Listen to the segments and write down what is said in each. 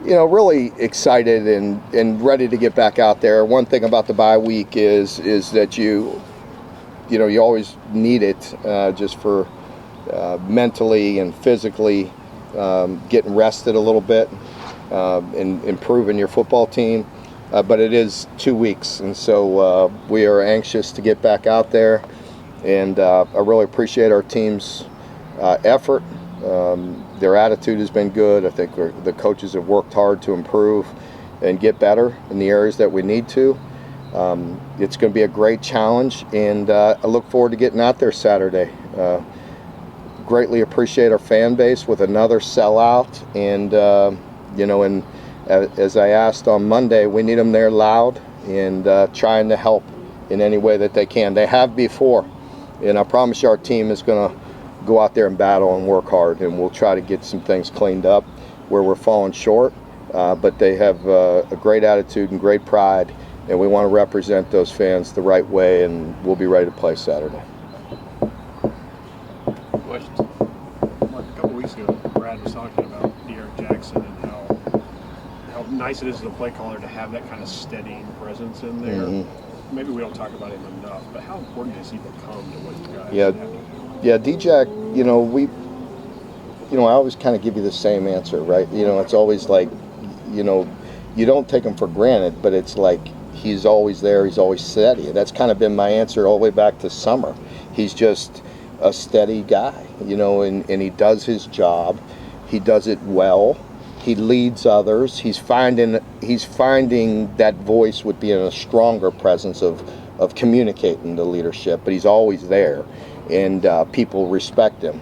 Really excited and ready to get back out there. One thing about the bye week is that you always need it just for mentally and physically getting rested a little bit and improving your football team. But it is 2 weeks, and so we are anxious to get back out there. And I really appreciate our team's effort. Their attitude has been good. I think the coaches have worked hard to improve and get better in the areas that we need to. It's going to be a great challenge, and I look forward to getting out there Saturday. Greatly appreciate our fan base with another sellout, and and as I asked on Monday, we need them there loud and trying to help in any way that they can. They have before, and I promise you our team is going to go out there and battle and work hard, and we'll try to get some things cleaned up where we're falling short. But they have a great attitude and great pride, and we want to represent those fans the right way, and we'll be ready to play Saturday. Questions? Mark, a couple weeks ago, Brad was talking about De'Aaron Jackson and how nice it is as a play caller to have that kind of steadying presence in there. Mm-hmm. Maybe we don't talk about him enough, but how important has he become to what you guys have to do? Yeah, D-Jack, I always kind of give you the same answer, right? It's always like, you don't take him for granted, but it's like he's always there, he's always steady. That's kind of been my answer all the way back to summer. He's just a steady guy, and he does his job. He does it well. He leads others. He's finding that voice would be in a stronger presence of communicating the leadership, but he's always there. And people respect him,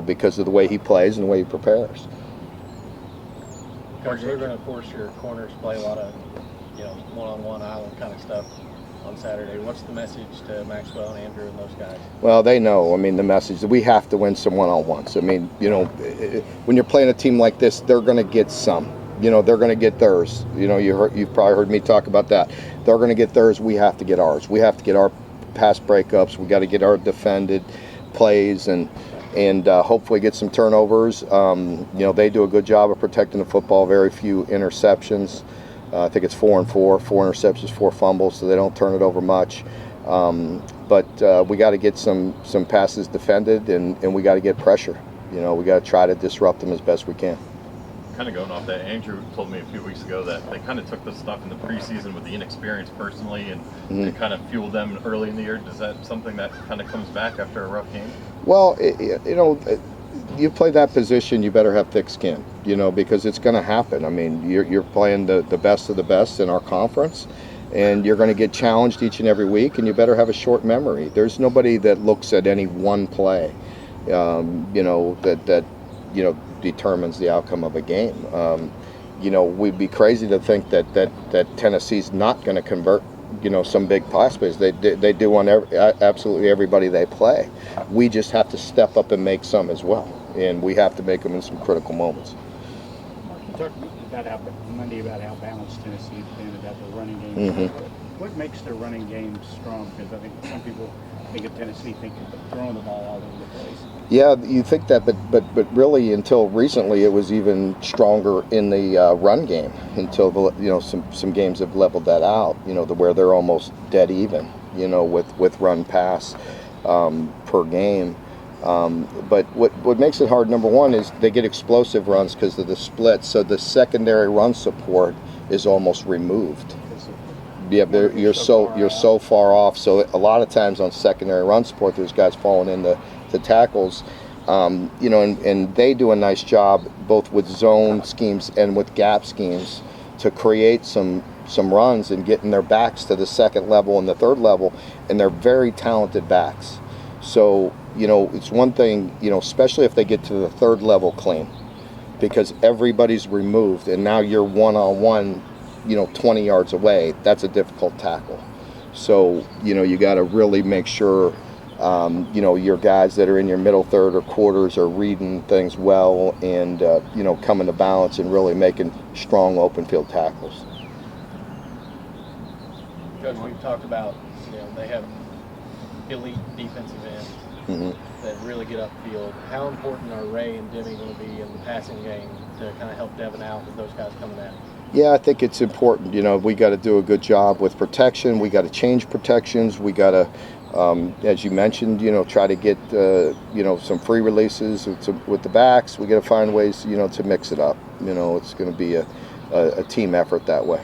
because of the way he plays and the way he prepares. Coach, you're going to force your corners to play a lot of, one-on-one island kind of stuff on Saturday. What's the message to Maxwell and Andrew and those guys? Well, they know. The message that we have to win some one-on-ones. When you're playing a team like this, they're going to get some. They're going to get theirs. You've probably heard me talk about that. They're going to get theirs. We have to get ours. We have to get our pass breakups. We got to get our defended plays and hopefully get some turnovers. They do a good job of protecting the football. Very few interceptions. I think it's 4 and 4 interceptions, 4 fumbles, so they don't turn it over much. But we got to get some passes defended, and we got to get pressure. We got to try to disrupt them as best we can. Kind of going off that, Andrew told me a few weeks ago that they kind of took the stuff in the preseason with the inexperience personally, and it kind of fueled them early in the year. Is that something that kind of comes back after a rough game? Well, you play that position, you better have thick skin, because it's going to happen. You're playing the best of the best in our conference, and you're going to get challenged each and every week, and you better have a short memory. There's nobody that looks at any one play, that determines the outcome of a game. We'd be crazy to think that Tennessee's not going to convert, some big pass plays. They do on absolutely everybody they play. We just have to step up and make some as well, and we have to make them in some critical moments. You talked about Monday about how balanced Tennessee's been about the running game. Mm-hmm. What makes their running game strong? Because I think some people think of Tennessee throwing the ball all over the place. Yeah, you think that, but really until recently it was even stronger in the run game until some games have leveled that out. Where they're almost dead even. With run pass per game. But what makes it hard, number one, is they get explosive runs because of the split. So the secondary run support is almost removed. Yeah, you're so far off. So a lot of times on secondary run support, there's guys falling into tackles. And they do a nice job both with zone schemes and with gap schemes to create some runs and getting their backs to the second level and the third level, and they're very talented backs. So, it's one thing, especially if they get to the third level clean, because everybody's removed and now you're one-on-one, 20 yards away. That's a difficult tackle. So, you got to really make sure, your guys that are in your middle third or quarters are reading things well and, coming to balance and really making strong open field tackles. Coach, we've talked about, they have elite defensive ends that really get upfield. How important are Ray and Demi going to be in the passing game to kind of help Devin out with those guys coming at him? Yeah, I think it's important. You know, we got to do a good job with protection. We got to change protections. We got to, as you mentioned, you know, try to get, you know, some free releases with the backs. We got to find ways, you know, to mix it up. You know, it's going to be a team effort that way.